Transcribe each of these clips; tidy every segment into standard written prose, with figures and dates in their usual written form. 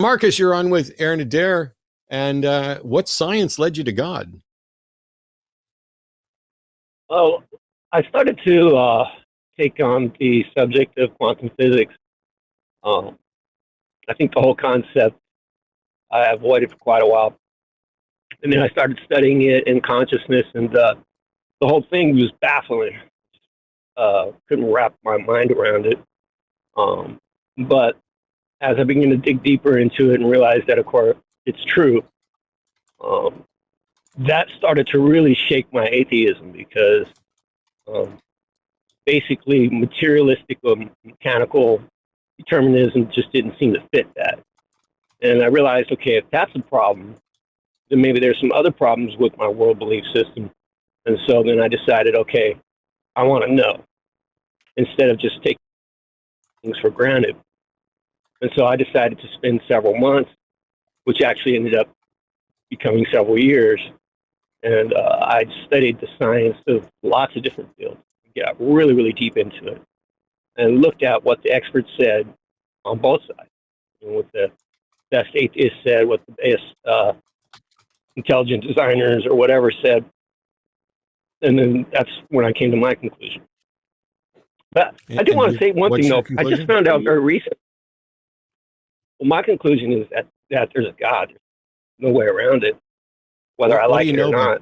Marcus, you're on with Aaron Adair. And what science led you to God? Oh, I started to take on the subject of quantum physics. I think the whole concept I avoided for quite a while. And then I started studying it in consciousness, and the whole thing was baffling. Couldn't wrap my mind around it. But as I began to dig deeper into it and realize that, of course, it's true, that started to really shake my atheism because basically materialistic or mechanical determinism just didn't seem to fit that. And I realized, okay, if that's a problem, then maybe there's some other problems with my world belief system. And so then I decided, okay, I want to know instead of just taking things for granted. And so I decided to spend several months, which actually ended up becoming several years. And I studied the science of lots of different fields, got really, really deep into it, and looked at what the experts said on both sides. You know, what the best atheists said, what the best intelligent designers or whatever said. And then that's when I came to my conclusion. But I do want to say one thing, though. I just found out very recently. Well, my conclusion is that there's a God. There's no way around it, whether I like it or not.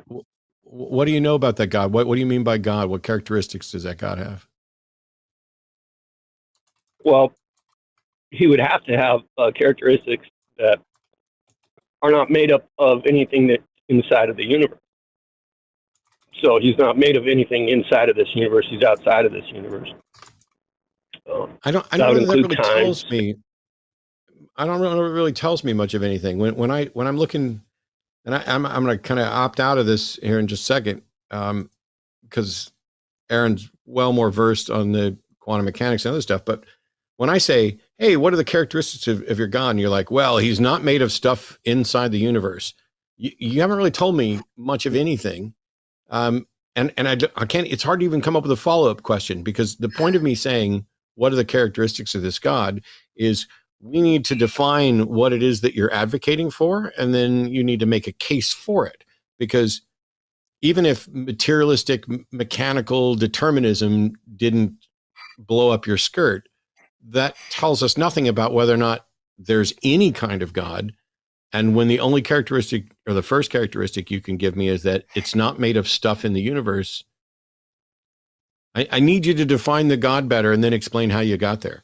What do you know about that God? What do you mean by God? What characteristics does that God have? Well, he would have to have characteristics that are not made up of anything that's inside of the universe. So he's not made of anything inside of this universe. He's outside of this universe. I don't know that really tells me. I don't know if it really tells me much of anything. When I'm looking, and I'm going to kind of opt out of this here in just a second, because Aaron's well more versed on the quantum mechanics and other stuff. But when I say, hey, what are the characteristics of your God? And you're like, well, he's not made of stuff inside the universe. You haven't really told me much of anything. And I can't, it's hard to even come up with a follow-up question, because the point of me saying, what are the characteristics of this God, is we need to define what it is that you're advocating for. And then you need to make a case for it, because even if materialistic mechanical determinism didn't blow up your skirt, that tells us nothing about whether or not there's any kind of God. And when the only characteristic, or the first characteristic you can give me, is that it's not made of stuff in the universe, I need you to define the God better and then explain how you got there.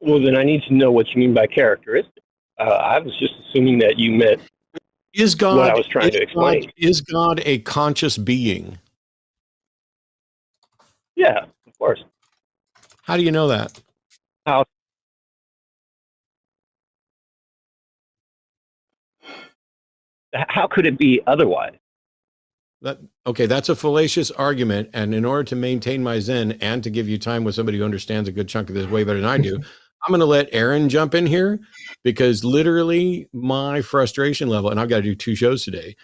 Well, then I need to know what you mean by characteristic. I was just assuming that you meant what I was trying to explain. Is God a conscious being? Yeah, of course. How do you know that? How could it be otherwise? Okay, that's a fallacious argument. And in order to maintain my zen and to give you time with somebody who understands a good chunk of this way better than I do, I'm going to let Aaron jump in here, because literally my frustration level, and I've got to do 2 shows today,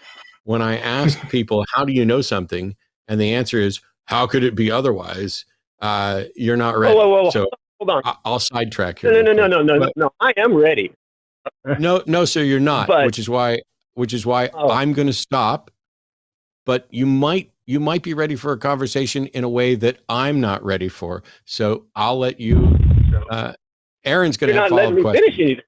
when I ask people, how do you know something? And the answer is, how could it be otherwise? You're not ready. Whoa. So hold on. I'll sidetrack here. No. I am ready. No, sir, you're not, which is why I'm going to stop. But you might be ready for a conversation in a way that I'm not ready for. So I'll let you. Aaron's going to have follow-up questions.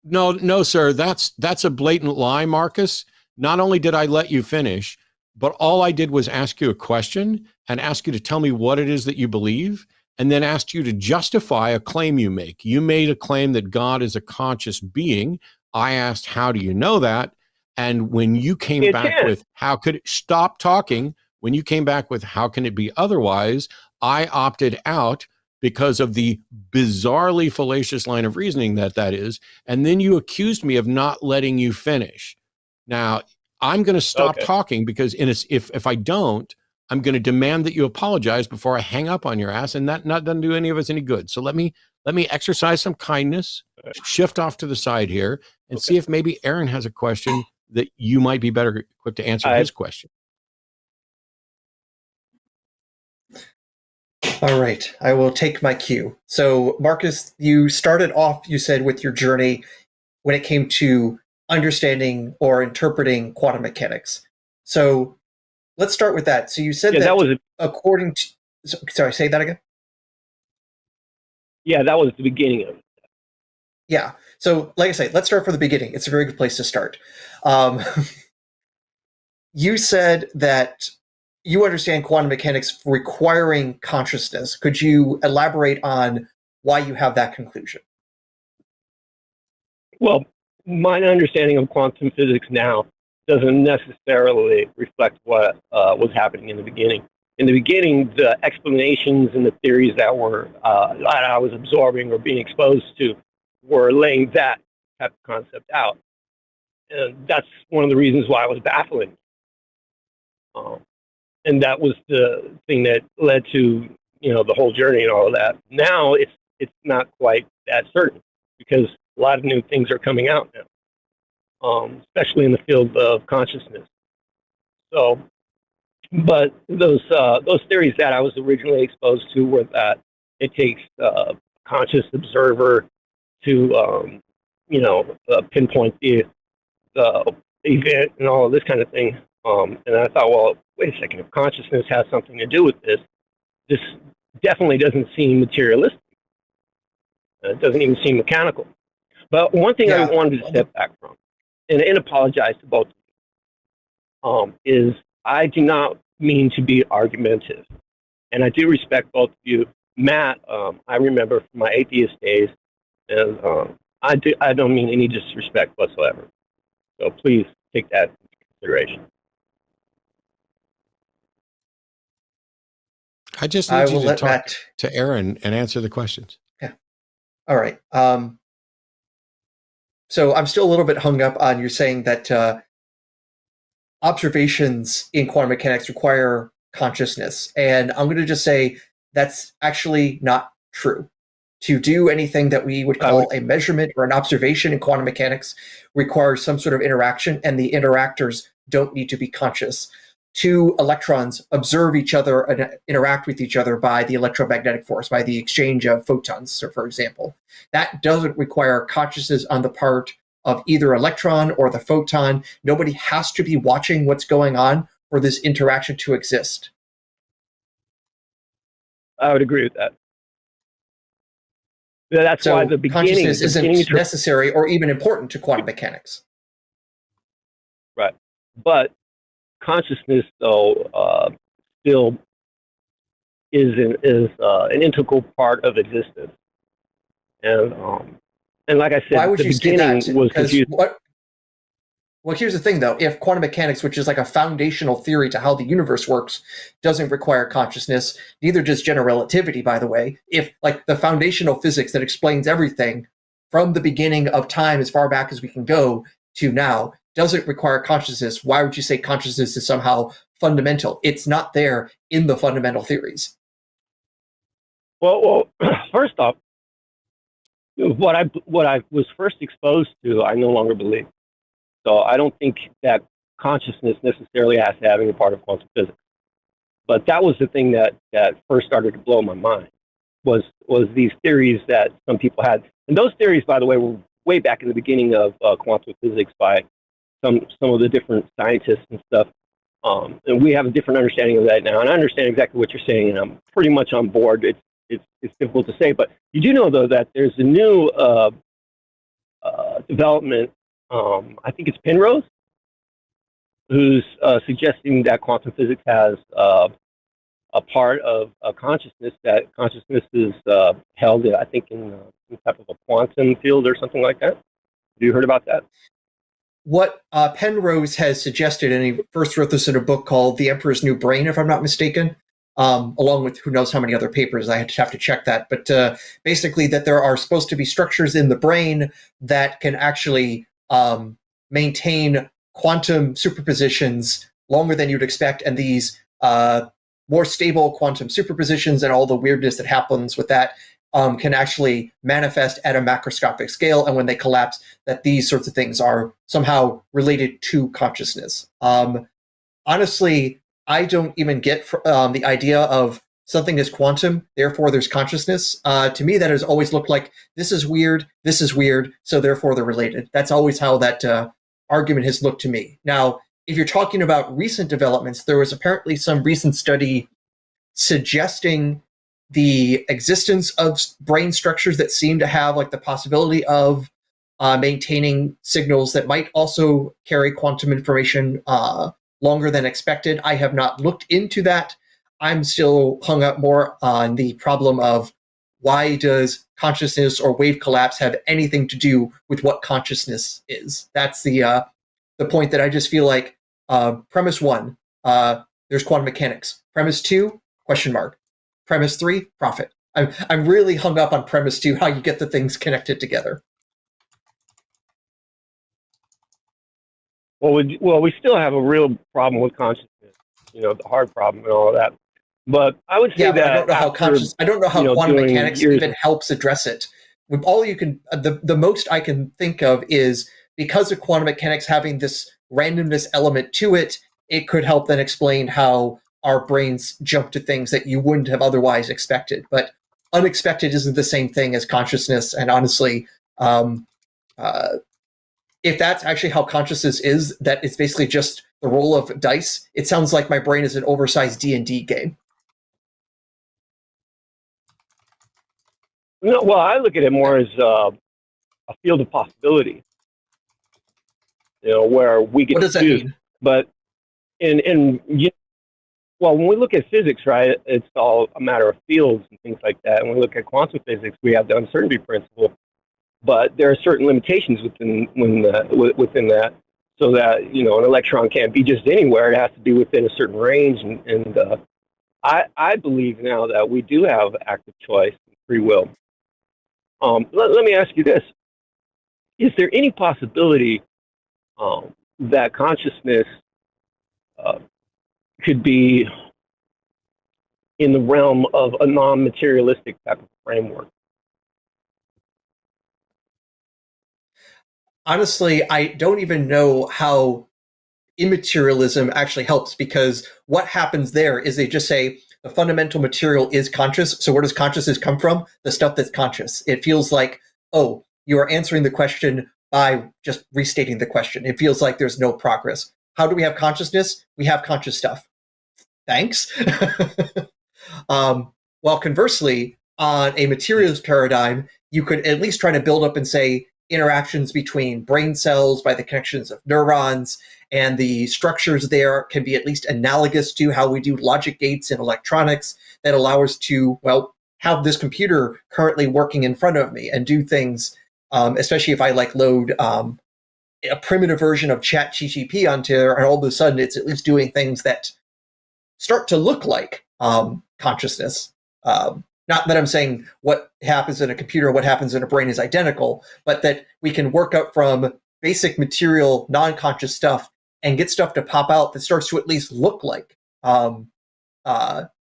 No, sir. That's a blatant lie, Marcus. Not only did I let you finish, but all I did was ask you a question and ask you to tell me what it is that you believe, and then asked you to justify a claim you make. You made a claim that God is a conscious being. I asked, how do you know that? And when you came back with, how could it stop talking? When you came back with, how can it be otherwise? I opted out because of the bizarrely fallacious line of reasoning that is. And then you accused me of not letting you finish. Now, I'm going to stop talking, because if I don't, I'm going to demand that you apologize before I hang up on your ass, and that doesn't do any of us any good. So let me exercise some kindness, shift off to the side here, and see if maybe Aaron has a question that you might be better equipped to answer his question. All right, I will take my cue. So, Marcus, you started off, you said, with your journey when it came to understanding or interpreting quantum mechanics. So, let's start with that. So, you said that was according to. Sorry, say that again. Yeah, that was the beginning of it. Yeah. So, like I say, let's start from the beginning. It's a very good place to start. You said that you understand quantum mechanics requiring consciousness. Could you elaborate on why you have that conclusion? Well, my understanding of quantum physics now doesn't necessarily reflect what was happening in the beginning. In the beginning, the explanations and the theories that I was absorbing or being exposed to were laying that type of concept out. And that's one of the reasons why it was baffling. And that was the thing that led to, the whole journey and all of that. Now it's not quite that certain because a lot of new things are coming out now, especially in the field of consciousness. So, but those theories that I was originally exposed to were that it takes a conscious observer to, pinpoint the event and all of this kind of thing. And I thought, well, wait a second, if consciousness has something to do with this definitely doesn't seem materialistic. It doesn't even seem mechanical. But one thing I wanted to step back from, and apologize to both of you, is I do not mean to be argumentative. And I do respect both of you. Matt, I remember from my atheist days, and I don't mean any disrespect whatsoever. So please take that into consideration. I just need you to talk to Aaron and answer the questions. Yeah. All right. So I'm still a little bit hung up on you saying that observations in quantum mechanics require consciousness. And I'm going to just say that's actually not true. To do anything that we would call a measurement or an observation in quantum mechanics requires some sort of interaction, and the interactors don't need to be conscious. Two electrons observe each other and interact with each other by the electromagnetic force, by the exchange of photons, so for example. That doesn't require consciousness on the part of either electron or the photon. Nobody has to be watching what's going on for this interaction to exist. I would agree with that. That's why the beginning... Consciousness isn't necessary or even important to quantum mechanics. Right. But consciousness, though, still is an integral part of existence. And like I said, why would the you beginning say that? Was confused. Well, here's the thing, though. If quantum mechanics, which is like a foundational theory to how the universe works, doesn't require consciousness, neither does general relativity, by the way. If, like, the foundational physics that explains everything from the beginning of time as far back as we can go to now doesn't require consciousness, why would you say consciousness is somehow fundamental? It's not there in the fundamental theories. Well, first off, what I was first exposed to, I no longer believe. So I don't think that consciousness necessarily has to have any part of quantum physics. But that was the thing that first started to blow my mind, was these theories that some people had. And those theories, by the way, were way back in the beginning of quantum physics by some of the different scientists and stuff. And we have a different understanding of that now. And I understand exactly what you're saying, and I'm pretty much on board. It's difficult to say. But you do know, though, that there's a new development. I think it's Penrose, who's suggesting that quantum physics has a part of consciousness, that consciousness is held, I think, in some type of a quantum field or something like that. Have you heard about that? What Penrose has suggested, and he first wrote this in a book called The Emperor's New Brain, if I'm not mistaken, along with who knows how many other papers. I have to check that. But basically that there are supposed to be structures in the brain that can actually maintain quantum superpositions longer than you'd expect, and these more stable quantum superpositions and all the weirdness that happens with that can actually manifest at a macroscopic scale, and when they collapse, that these sorts of things are somehow related to consciousness. Honestly, I don't even get the idea of something is quantum, therefore there's consciousness. To me, that has always looked like this is weird, so therefore they're related. That's always how that argument has looked to me. Now, if you're talking about recent developments, there was apparently some recent study suggesting the existence of brain structures that seem to have like the possibility of maintaining signals that might also carry quantum information longer than expected. I have not looked into that. I'm still hung up more on the problem of why does consciousness or wave collapse have anything to do with what consciousness is? That's the point that I just feel like premise 1, there's quantum mechanics. Premise 2, question mark. Premise 3, profit. I'm really hung up on premise 2, how you get the things connected together. Well, we still have a real problem with consciousness, the hard problem and all of that. But I would say that I don't know how quantum mechanics even helps address it. With all you can, the most I can think of is because of quantum mechanics having this randomness element to it, it could help then explain how our brains jump to things that you wouldn't have otherwise expected. But unexpected isn't the same thing as consciousness. And honestly, if that's actually how consciousness is, that it's basically just the roll of dice, it sounds like my brain is an oversized D&D game. No, well, I look at it more as a field of possibility, where we get to choose. Mean? But well, when we look at physics, right, it's all a matter of fields and things like that. And when we look at quantum physics, we have the uncertainty principle, but there are certain limitations within that, so that an electron can't be just anywhere; it has to be within a certain range. And I believe now that we do have active choice and free will. Let me ask you this: is there any possibility that consciousness could be in the realm of a non-materialistic type of framework? Honestly, I don't even know how immaterialism actually helps, because what happens there is they just say the fundamental material is conscious. So where does consciousness come from? The stuff that's conscious. It feels like, oh, you are answering the question by just restating the question. It feels like there's no progress. How do we have consciousness? We have conscious stuff. Thanks. While conversely, on a materialist paradigm, you could at least try to build up and say interactions between brain cells by the connections of neurons, and the structures there can be at least analogous to how we do logic gates in electronics that allow us to, well, have this computer currently working in front of me and do things, especially if I load a primitive version of ChatGPT onto there, and all of a sudden it's at least doing things that start to look like consciousness. Not that I'm saying what happens in a computer, what happens in a brain is identical, but that we can work up from basic material, non-conscious stuff and get stuff to pop out that starts to at least look like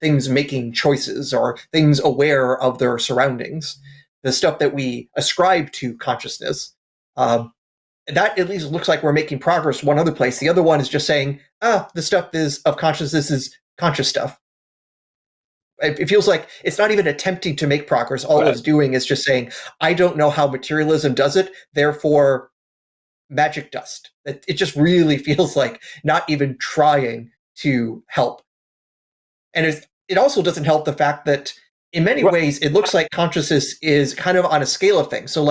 things making choices or things aware of their surroundings. The stuff that we ascribe to consciousness, that at least looks like we're making progress one other place. The other one is just saying, the stuff is of consciousness is conscious stuff. It feels like it's not even attempting to make progress. All it's doing is just saying, I don't know how materialism does it, therefore magic dust. It just really feels like not even trying to help. And it also doesn't help the fact that in many ways, it looks like consciousness is kind of on a scale of things. So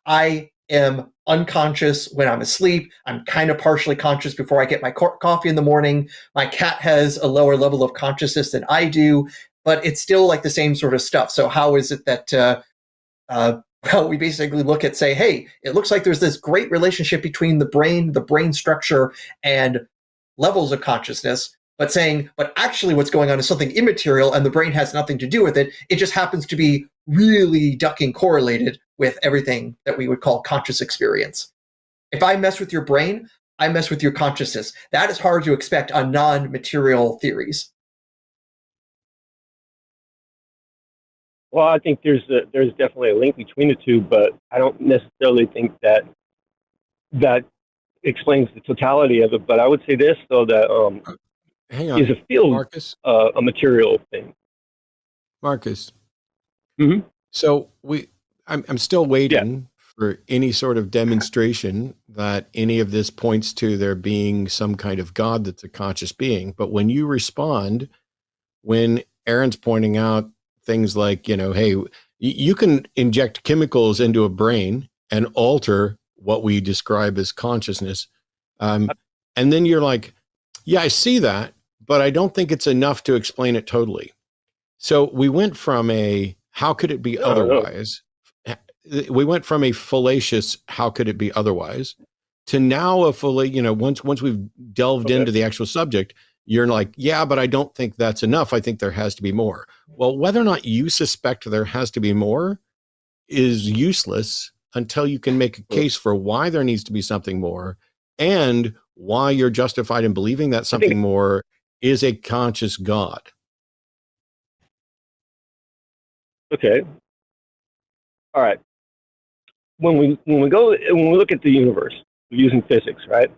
I am unconscious when I'm asleep. I'm kind of partially conscious before I get my coffee in the morning. My cat has a lower level of consciousness than I do, but it's still the same sort of stuff. So how is it that we basically look at, say, hey, it looks like there's this great relationship between the brain structure, and levels of consciousness, but actually what's going on is something immaterial and the brain has nothing to do with it. It just happens to be really ducking correlated with everything that we would call conscious experience. If I mess with your brain, I mess with your consciousness. That is hard to expect on non-material theories. Well, I think there's definitely a link between the two, but I don't necessarily think that explains the totality of it. But I would say this, though, that hang on, is a field, Marcus, a material thing. Marcus. Mm-hmm. So I'm still waiting for any sort of demonstration that any of this points to there being some kind of God that's a conscious being. But when you respond, when Aaron's pointing out things like, hey, you can inject chemicals into a brain and alter what we describe as consciousness. And then you're like, yeah, I see that, but I don't think it's enough to explain it totally. So we went from how could it be otherwise? We went from a fallacious, how could it be otherwise, to now a fully, once we've delved into the actual subject, you're like, yeah, but I don't think that's enough. I think there has to be more. Well, whether or not you suspect there has to be more is useless until you can make a case for why there needs to be something more and why you're justified in believing that something more is a conscious God. Okay. All right. When we look at the universe using physics, right?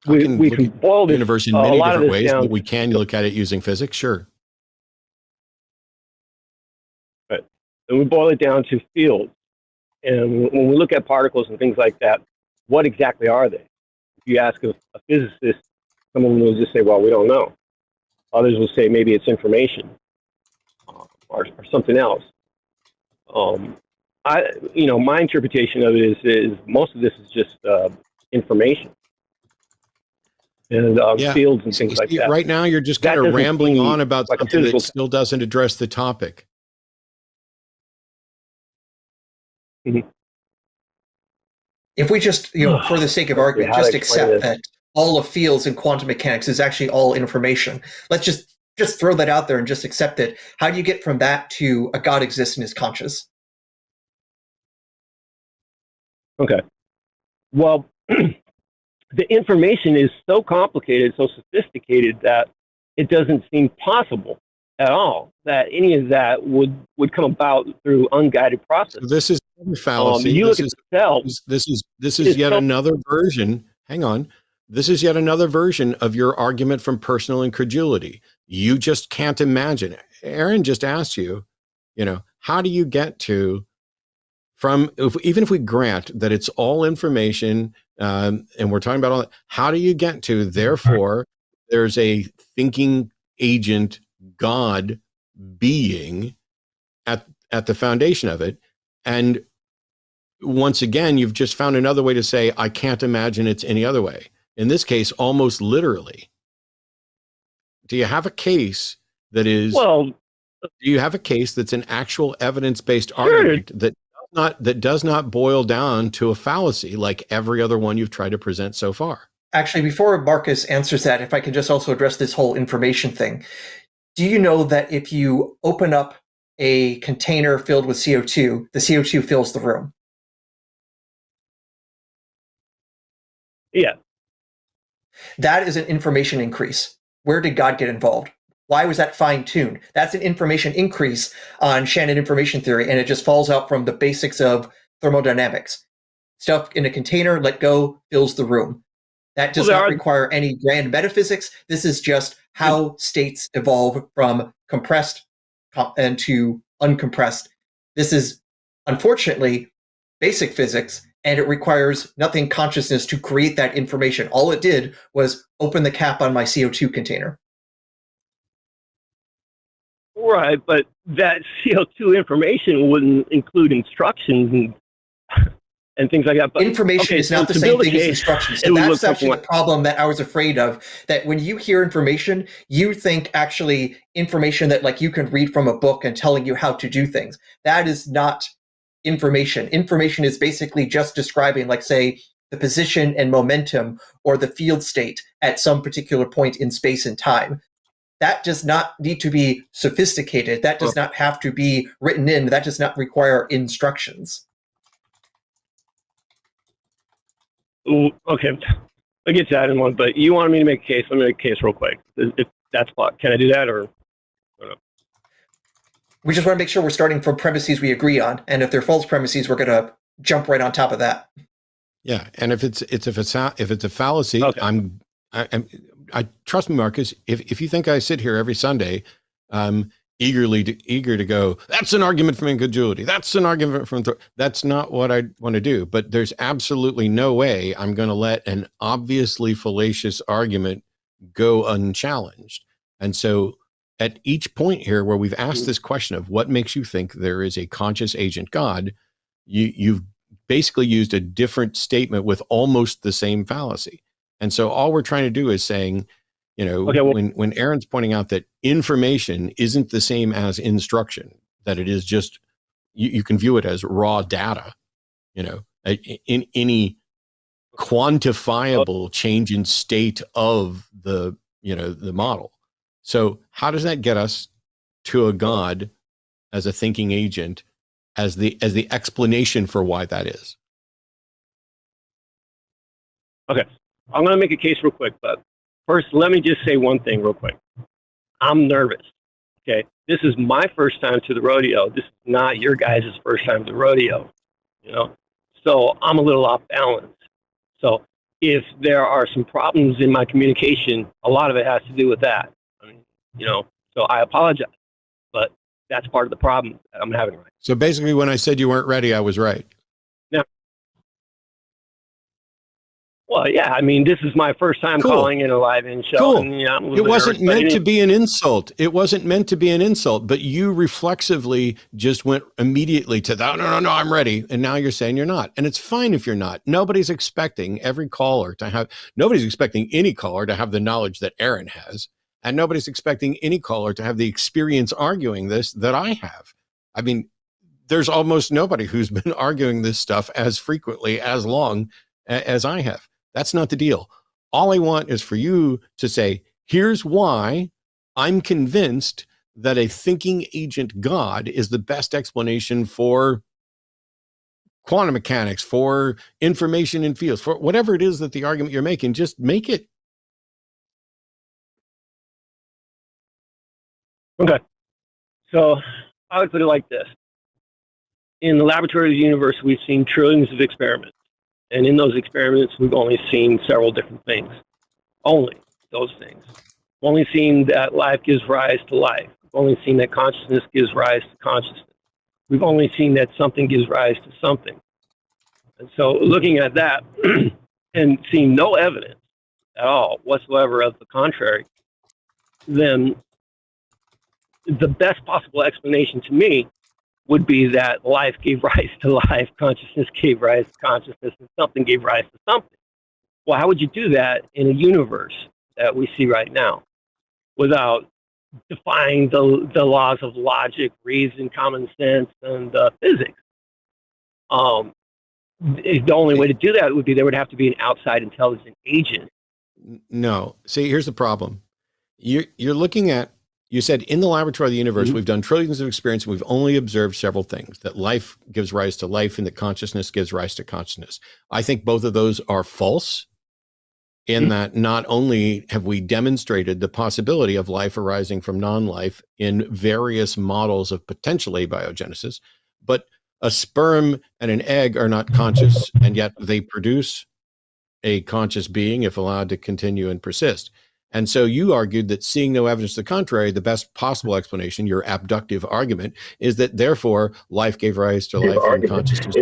We can boil the universe in many different ways, but we can look at it using physics, sure. Right. And we boil it down to fields. And when we look at particles and things like that, what exactly are they? If you ask a physicist, someone will just say, well, we don't know. Others will say maybe it's information or something else. My interpretation of it is most of this is just information and fields and things like that. Right now, you're just kind of rambling on about something that still doesn't address the topic. Mm-hmm. If we just, for the sake of argument, just accept that all of fields in quantum mechanics is actually all information. Let's just throw that out there and just accept it. How do you get from that to a God exists and is conscious? Okay. Well, the information is so complicated, so sophisticated that it doesn't seem possible at all that any of that would come about through unguided process. This is a fallacy. You look at the cell. This is yet another version. Hang on. This is yet another version of your argument from personal incredulity. You just can't imagine. Aaron just asked you, how do you get to even if we grant that it's all information, and we're talking about all that, how do you get to, therefore, there's a thinking agent, God being at the foundation of it? And once again, you've just found another way to say, I can't imagine it's any other way. In this case, almost literally. Do you have a case that is, do you have a case that's an actual evidence-based argument that does not boil down to a fallacy like every other one you've tried to present so far? Actually, before Marcus answers that, if I can just also address this whole information thing. Do you know that if you open up a container filled with CO2, the CO2 fills the room? Yeah. That is an information increase. Where did God get involved? Why was that fine-tuned? That's an information increase on Shannon information theory, and it just falls out from the basics of thermodynamics. Stuff in a container, let go, fills the room. That does not require any grand metaphysics. This is just how states evolve from compressed and to uncompressed. This is, unfortunately, basic physics, and it requires nothing consciousness to create that information. All it did was open the cap on my CO2 container. Right, but that CO2 information wouldn't include instructions and things like that. But information is not the same thing as instructions. So that's actually the problem that I was afraid of, that when you hear information, you think actually information that like you can read from a book and telling you how to do things. That is not information. Information is basically just describing, like, say, the position and momentum or the field state at some particular point in space and time. That does not need to be sophisticated. That does not have to be written in. That does not require instructions. Okay, I'll get to that in one, but you wanted me to make a case. Let me make a case real quick. If that's can I do that, or? We just want to make sure we're starting from premises we agree on, and if they're false premises, we're going to jump right on top of that. Yeah, and if it's a fallacy, okay. I trust me, Marcus. If you think I sit here every Sunday, eager to go, that's an argument from incredulity. That's an argument from, that's not what I want to do. But there's absolutely no way I'm going to let an obviously fallacious argument go unchallenged. And so at each point here where we've asked this question of what makes you think there is a conscious agent God, you've basically used a different statement with almost the same fallacy. And so all we're trying to do is saying, when Aaron's pointing out that information isn't the same as instruction, that it is just, you can view it as raw data, in any quantifiable change in state of the model. So how does that get us to a God as a thinking agent, as the explanation for why that is? Okay, I'm going to make a case real quick, but first, let me just say one thing real quick. I'm nervous, okay? This is my first time to the rodeo. This is not your guys' first time to the rodeo, So I'm a little off balance. So if there are some problems in my communication, a lot of it has to do with that. So I apologize, but that's part of the problem that I'm having right now. So basically, when I said you weren't ready, I was right. Well, yeah, this is my first time calling in a live-in show. Cool. And, it wasn't meant to be an insult. It wasn't meant to be an insult, but you reflexively just went immediately to that. No, I'm ready. And now you're saying you're not. And it's fine if you're not. Nobody's expecting any caller to have the knowledge that Aaron has. And nobody's expecting any caller to have the experience arguing this that I have. There's almost nobody who's been arguing this stuff as frequently, as long as I have. That's not the deal. All I want is for you to say, here's why I'm convinced that a thinking agent God is the best explanation for quantum mechanics, for information in fields, for whatever it is that the argument you're making, just make it. Okay. So I would put it like this. In the laboratory of the universe, we've seen trillions of experiments. And in those experiments, we've only seen several different things. Only those things. We've only seen that life gives rise to life. We've only seen that consciousness gives rise to consciousness. We've only seen that something gives rise to something. And so looking at that and seeing no evidence at all whatsoever of the contrary, then the best possible explanation to me would be that life gave rise to life, consciousness gave rise to consciousness, and something gave rise to something. Well, how would you do that in a universe that we see right now without defying the laws of logic, reason, common sense, and physics? The only way to do that would be there would have to be an outside intelligent agent. No. See, here's the problem. You're looking at, you said in the laboratory of the universe, we've done trillions of experiments and we've only observed several things, that life gives rise to life and that consciousness gives rise to consciousness. I think both of those are false in that not only have we demonstrated the possibility of life arising from non-life in various models of potential abiogenesis, but a sperm and an egg are not conscious, and yet they produce a conscious being if allowed to continue and persist. And so you argued that seeing no evidence to the contrary, the best possible explanation, your abductive argument, is that therefore life gave rise to life and consciousness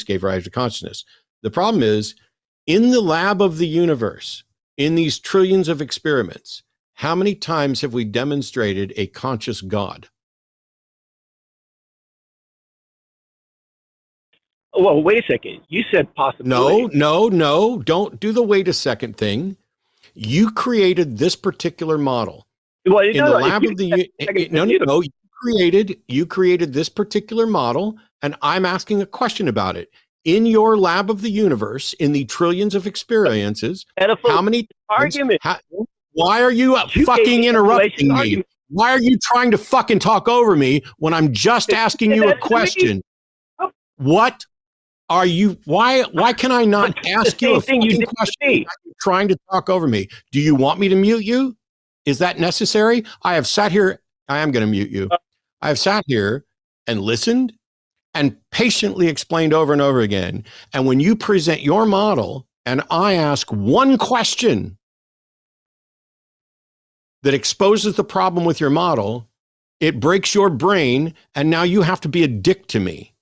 gave rise to consciousness. The problem is, in the lab of the universe, in these trillions of experiments, how many times have we demonstrated a conscious God? Well, wait a second. You said possibility. No. Don't do the wait a second thing. You created this particular model. Well, in the lab of the you created this particular model, and I'm asking a question about it. In your lab of the universe, in the trillions of experiences, how many argument? Why are you fucking interrupting me? Why are you trying to fucking talk over me when I'm just asking you a question? What are you? Why can I not ask you a fucking question? You're trying to talk over me. Do you want me to mute you? Is that necessary? I have sat here. I am going to mute you. I have sat here and listened and patiently explained over and over again. And when you present your model and I ask one question, that exposes the problem with your model. It breaks your brain, and now you have to be a dick to me.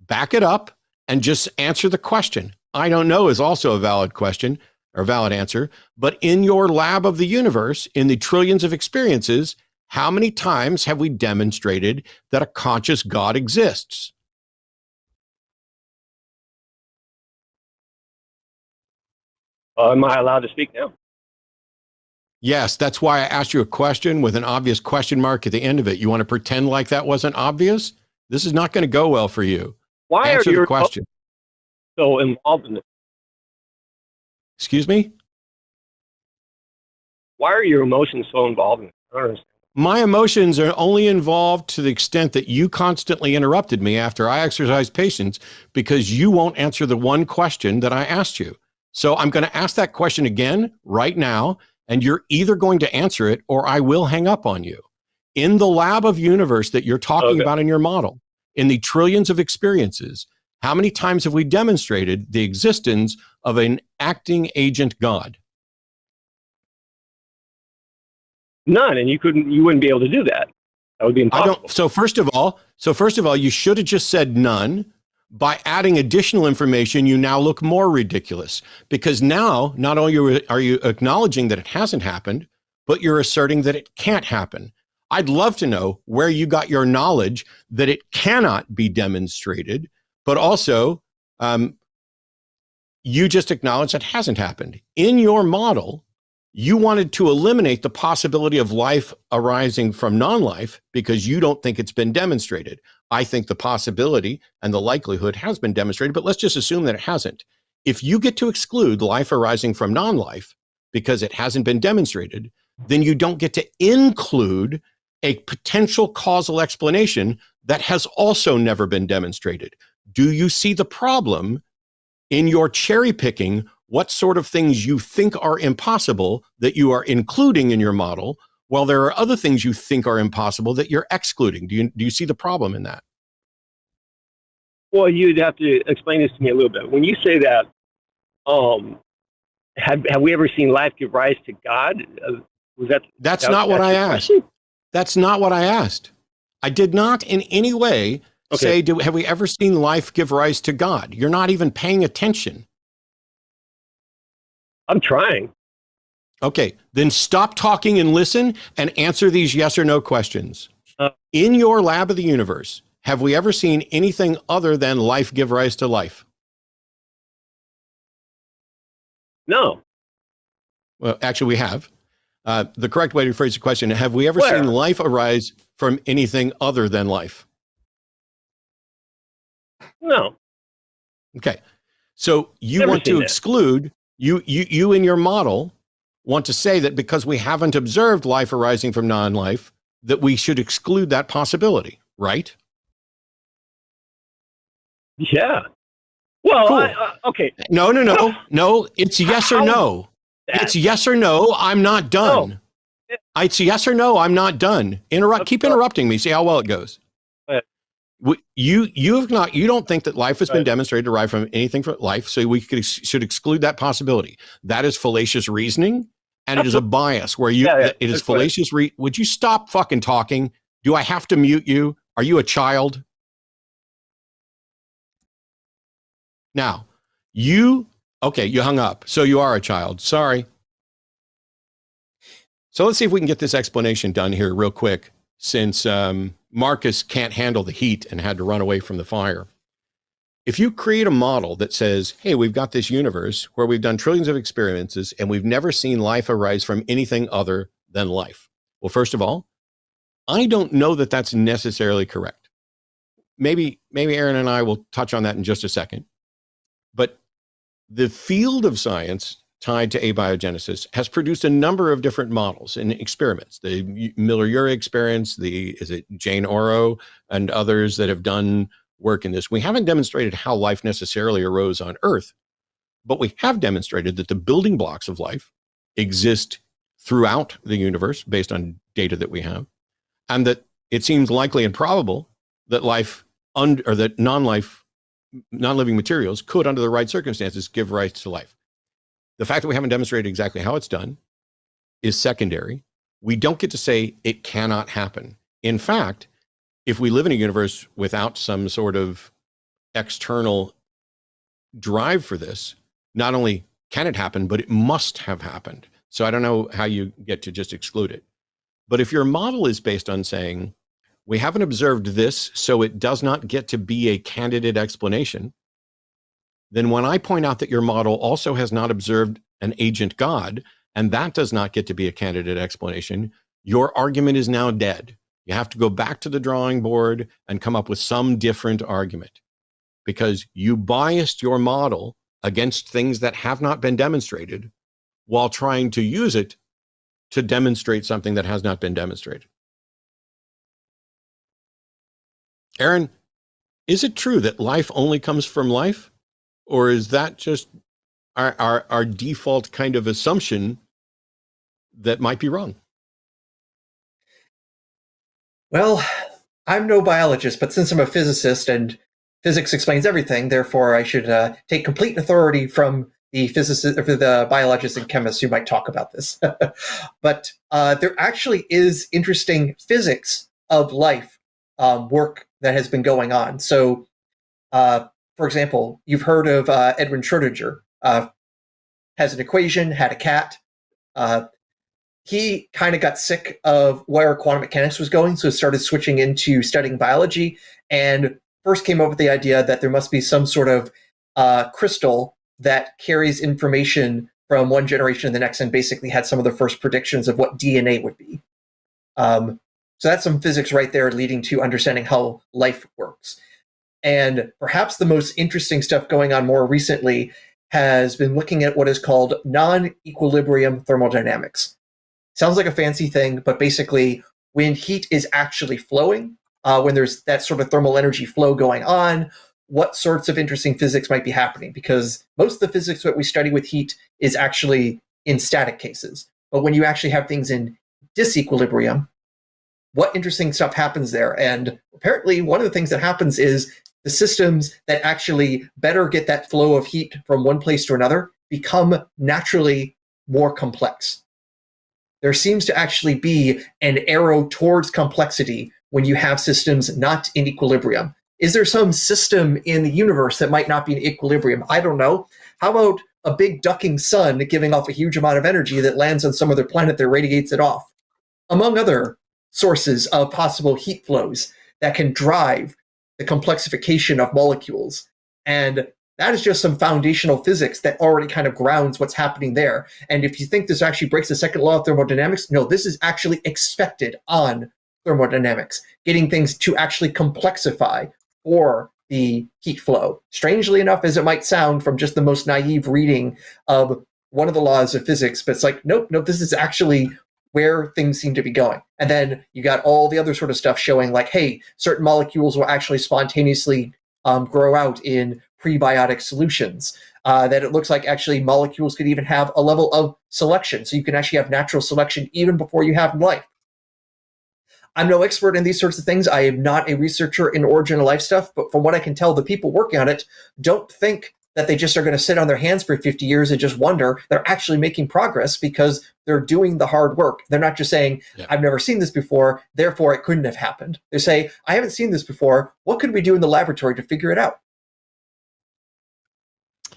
Back it up and just answer the question. I don't know is also a valid question or valid answer, but in your lab of the universe, in the trillions of experiences, how many times have we demonstrated that a conscious God exists? Am I allowed to speak now? Yes, that's why I asked you a question with an obvious question mark at the end of it. You want to pretend like that wasn't obvious? This is not going to go well for you. Why Answer are you the question. so involved in it? Excuse me? Why are your emotions so involved in it? I don't understand. My emotions are only involved to the extent that you constantly interrupted me after I exercised patience because you won't answer the one question that I asked you. So I'm going to ask that question again right now, and you're either going to answer it or I will hang up on you. In the lab of universe that you're talking about in your model, in the trillions of experiences, how many times have we demonstrated the existence of an acting agent God? None, and you wouldn't be able to do that. That would be impossible. So first of all, you should have just said none. By adding additional information, you now look more ridiculous because now not only are you acknowledging that it hasn't happened, but you're asserting that it can't happen. I'd love to know where you got your knowledge that it cannot be demonstrated, but also you just acknowledged that hasn't happened. In your model, you wanted to eliminate the possibility of life arising from non-life because you don't think it's been demonstrated. I think the possibility and the likelihood has been demonstrated, but let's just assume that it hasn't. If you get to exclude life arising from non-life because it hasn't been demonstrated, then you don't get to include a potential causal explanation that has also never been demonstrated. Do you see the problem in your cherry picking what sort of things you think are impossible that you are including in your model, while there are other things you think are impossible that you're excluding? Do you see the problem in that? Well, you'd have to explain this to me a little bit. When you say that, have we ever seen life give rise to God? That's not what I asked. That's not what I asked. I did not in any way say, have we ever seen life give rise to God? You're not even paying attention. I'm trying. Okay, then stop talking and listen and answer these yes or no questions. In your lab of the universe, have we ever seen anything other than life give rise to life? No. Well, actually, we have. The correct way to phrase the question, have we ever seen life arise from anything other than life? No. Okay, so you want to exclude, you in your model want to say that because we haven't observed life arising from non-life, that we should exclude that possibility, right? Yeah. Well, cool. Okay. No. It's yes or no. It's yes or no. I'm not done. No. It's yes or no. I'm not done. Keep interrupting me. See how well it goes. You don't think that life has been demonstrated derived from anything from life, so we should exclude that possibility. That is fallacious reasoning, and it is a bias where it is fallacious. Would you stop fucking talking? Do I have to mute you? Are you a child? Now, you hung up, so you are a child. Sorry. So let's see if we can get this explanation done here real quick, since Marcus can't handle the heat and had to run away from the fire. If you create a model that says, hey, we've got this universe where we've done trillions of experiences and we've never seen life arise from anything other than life. Well, first of all, I don't know that that's necessarily correct. Maybe Aaron and I will touch on that in just a second. But the field of science tied to abiogenesis has produced a number of different models and experiments. The Miller-Urey experiments, Jane Oro and others that have done work in this. We haven't demonstrated how life necessarily arose on Earth, but we have demonstrated that the building blocks of life exist throughout the universe based on data that we have, and that it seems likely and probable that non-living materials could, under the right circumstances, give rise to life. The fact that we haven't demonstrated exactly how it's done is secondary. we don't get to say it cannot happen. In fact, if we live in a universe without some sort of external drive for this, not only can it happen, but it must have happened. So I don't know how you get to just exclude it. But if your model is based on saying, we haven't observed this, so it does not get to be a candidate explanation, then when I point out that your model also has not observed an agent God, and that does not get to be a candidate explanation, your argument is now dead. You have to go back to the drawing board and come up with some different argument, because you biased your model against things that have not been demonstrated while trying to use it to demonstrate something that has not been demonstrated. Aaron, is it true that life only comes from life? Or is that just our default kind of assumption that might be wrong? Well, I'm no biologist, but since I'm a physicist and physics explains everything, therefore I should take complete authority from the physicists, or the biologists and chemists who might talk about this. But there actually is interesting physics of life work that has been going on. So, for example, you've heard of Edwin Schrödinger. Has an equation, had a cat. He kind of got sick of where quantum mechanics was going, so started switching into studying biology, and first came up with the idea that there must be some sort of crystal that carries information from one generation to the next, and basically had some of the first predictions of what DNA would be. So that's some physics right there leading to understanding how life works. And perhaps the most interesting stuff going on more recently has been looking at what is called non-equilibrium thermodynamics. Sounds like a fancy thing, but basically when heat is actually flowing, when there's that sort of thermal energy flow going on, what sorts of interesting physics might be happening? Because most of the physics that we study with heat is actually in static cases. But when you actually have things in disequilibrium, what interesting stuff happens there? And apparently one of the things that happens is the systems that actually better get that flow of heat from one place to another become naturally more complex. There seems to actually be an arrow towards complexity when you have systems not in equilibrium. Is there some system in the universe that might not be in equilibrium? I don't know. How about a big ducking sun giving off a huge amount of energy that lands on some other planet that radiates it off? Among other sources of possible heat flows that can drive the complexification of molecules. And that is just some foundational physics that already kind of grounds what's happening there. And if you think this actually breaks the second law of thermodynamics, no, this is actually expected on thermodynamics, getting things to actually complexify for the heat flow. Strangely enough, as it might sound from just the most naive reading of one of the laws of physics, but it's like, nope, this is actually where things seem to be going. And then you got all the other sort of stuff showing like, hey, certain molecules will actually spontaneously grow out in prebiotic solutions. That it looks like actually molecules could even have a level of selection. So you can actually have natural selection even before you have life. I'm no expert in these sorts of things. I am not a researcher in origin of life stuff, but from what I can tell, the people working on it don't think that they just are going to sit on their hands for 50 years and just wonder. They're actually making progress because they're doing the hard work. They're not just saying, I've never seen this before, therefore it couldn't have happened. They say, I haven't seen this before. What could we do in the laboratory to figure it out?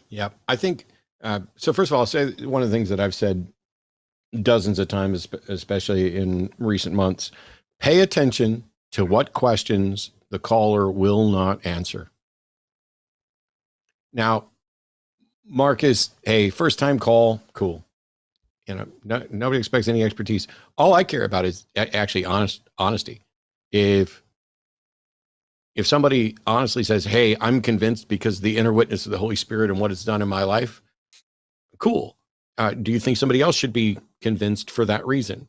Yeah, I think, so first of all, I'll say one of the things that I've said dozens of times, especially in recent months, pay attention to what questions the caller will not answer. Now, Marcus, hey, first time call, cool. You know, nobody expects any expertise. All I care about is actually honesty. If somebody honestly says, hey, I'm convinced because the inner witness of the Holy Spirit and what it's done in my life, cool. Do you think somebody else should be convinced for that reason?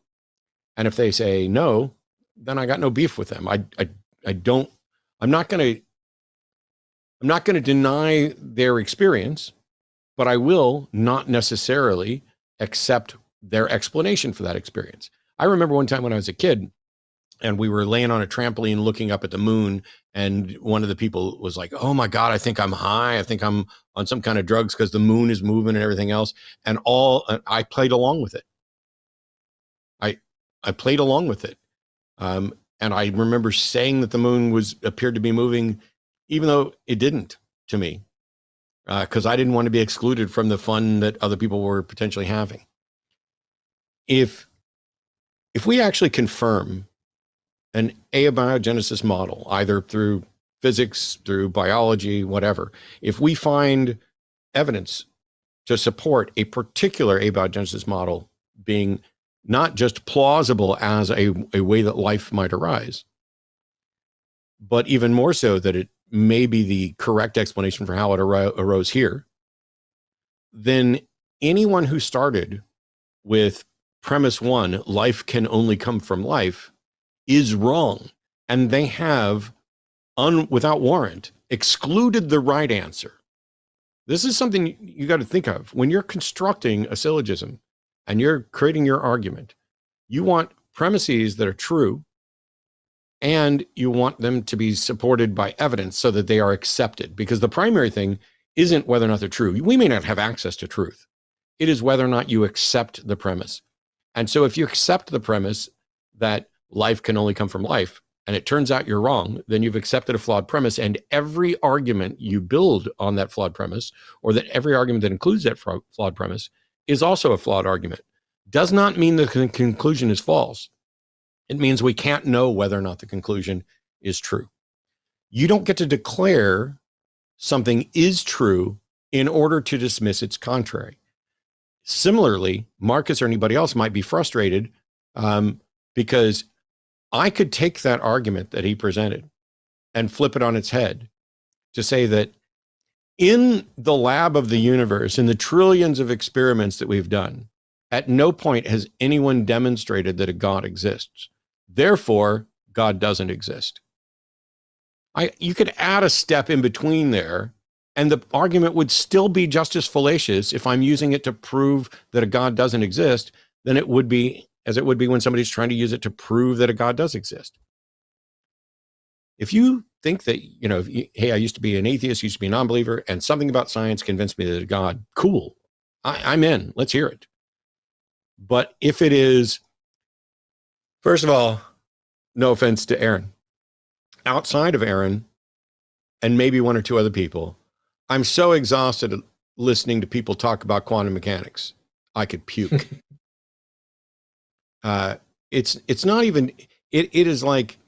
And if they say no, then I got no beef with them. I'm not going to deny their experience, but I will not necessarily accept their explanation for that experience. I remember one time when I was a kid and we were laying on a trampoline looking up at the moon, and one of the people was like, oh my God, I think I'm high. I think I'm on some kind of drugs because the moon is moving and everything else. And I played along with it. I played along with it. And I remember saying that the moon appeared to be moving, even though it didn't to me, because I didn't want to be excluded from the fun that other people were potentially having. If we actually confirm an abiogenesis model, either through physics, through biology, whatever, if we find evidence to support a particular abiogenesis model being not just plausible as a way that life might arise, but even more so that it may be the correct explanation for how it arose here, then anyone who started with premise one, life can only come from life, is wrong. And they have, without warrant, excluded the right answer. This is something you got to think of. When you're constructing a syllogism and you're creating your argument, you want premises that are true, and you want them to be supported by evidence so that they are accepted. Because the primary thing isn't whether or not they're true. We may not have access to truth. It is whether or not you accept the premise. And so if you accept the premise that life can only come from life, and it turns out you're wrong, then you've accepted a flawed premise, and every argument you build on that flawed premise, or that every argument that includes that flawed premise, is also a flawed argument. Does not mean the conclusion is false. It means we can't know whether or not the conclusion is true. You don't get to declare something is true in order to dismiss its contrary. Similarly, Marcus or anybody else might be frustrated because I could take that argument that he presented and flip it on its head to say that in the lab of the universe, in the trillions of experiments that we've done, at no point has anyone demonstrated that a God exists. Therefore, God doesn't exist. You could add a step in between there, and the argument would still be just as fallacious if I'm using it to prove that a God doesn't exist than it would be as it would be when somebody's trying to use it to prove that a God does exist. If you think that, hey, I used to be an atheist, used to be a non-believer, and something about science convinced me that a God, cool, I'm in, let's hear it. But if it is, first of all, no offense to Aaron, outside of Aaron and maybe one or two other people, I'm so exhausted listening to people talk about quantum mechanics. I could puke. It's not even, it is like,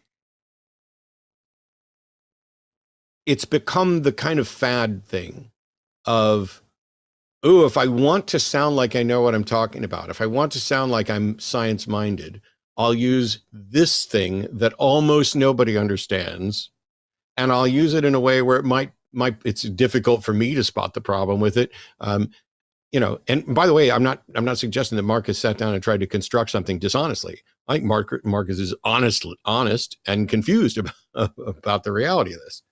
it's become the kind of fad thing of, oh, if I want to sound like I know what I'm talking about, if I want to sound like I'm science-minded, I'll use this thing that almost nobody understands, and I'll use it in a way where it might it's difficult for me to spot the problem with it. And by the way, I'm not suggesting that Marcus sat down and tried to construct something dishonestly. I think Marcus is honest and confused about the reality of this.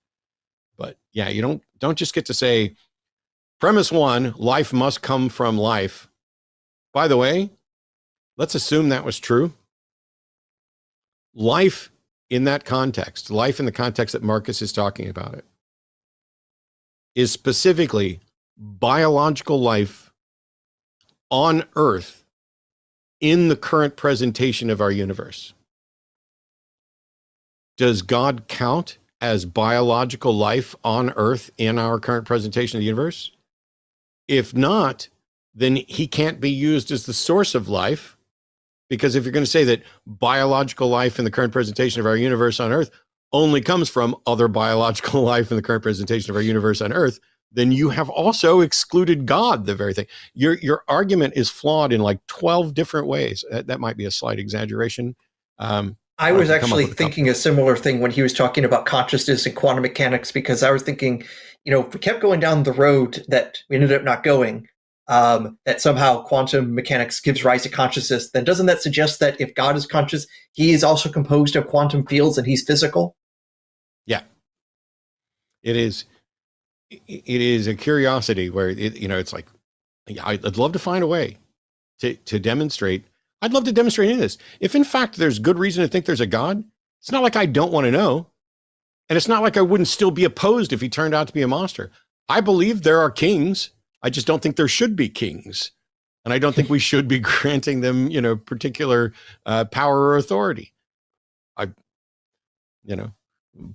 But yeah, you don't just get to say, premise one, life must come from life. By the way, let's assume that was true. Life in that context, life in the context that Marcus is talking about it, is specifically biological life on Earth in the current presentation of our universe. Does God count as biological life on Earth in our current presentation of the universe? If not, then he can't be used as the source of life, because if you're going to say that biological life in the current presentation of our universe on Earth only comes from other biological life in the current presentation of our universe on Earth, then you have also excluded God, the very thing. Your argument is flawed in like 12 different ways. That might be a slight exaggeration. I was actually thinking a similar thing when he was talking about consciousness and quantum mechanics, because I was thinking, if we kept going down the road that we ended up not going, that somehow quantum mechanics gives rise to consciousness, then doesn't that suggest that if God is conscious, he is also composed of quantum fields and he's physical? Yeah. It is a curiosity where it's like, I'd love to find a way to demonstrate. I'd love to demonstrate in this. If in fact there's good reason to think there's a God, it's not like I don't want to know. And it's not like I wouldn't still be opposed if he turned out to be a monster. I believe there are kings. I just don't think there should be kings. And I don't think we should be granting them, particular power or authority.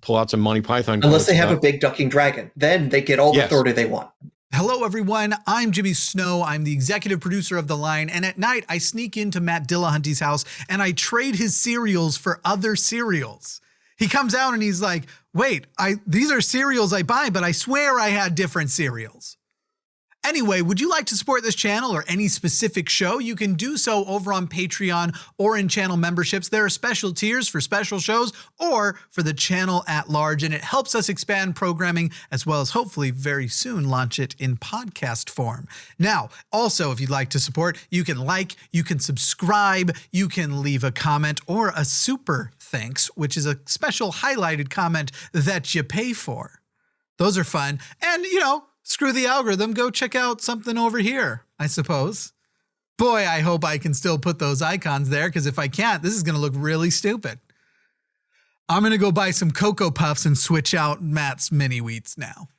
Pull out some Monty Python. Unless they have a big ducking dragon. Then they get all the authority they want. Hello, everyone. I'm Jimmy Snow. I'm the executive producer of The Line. And at night, I sneak into Matt Dillahunty's house and I trade his cereals for other cereals. He comes out and he's like, wait, these are cereals I buy, but I swear I had different cereals. Anyway, would you like to support this channel or any specific show? You can do so over on Patreon or in channel memberships. There are special tiers for special shows or for the channel at large, and it helps us expand programming as well as hopefully very soon launch it in podcast form. Now, also, if you'd like to support, you can you can subscribe, you can leave a comment or a super thanks, which is a special highlighted comment that you pay for. Those are fun. And, screw the algorithm, go check out something over here, I suppose. Boy, I hope I can still put those icons there, because if I can't, this is going to look really stupid. I'm going to go buy some Cocoa Puffs and switch out Matt's mini wheats now.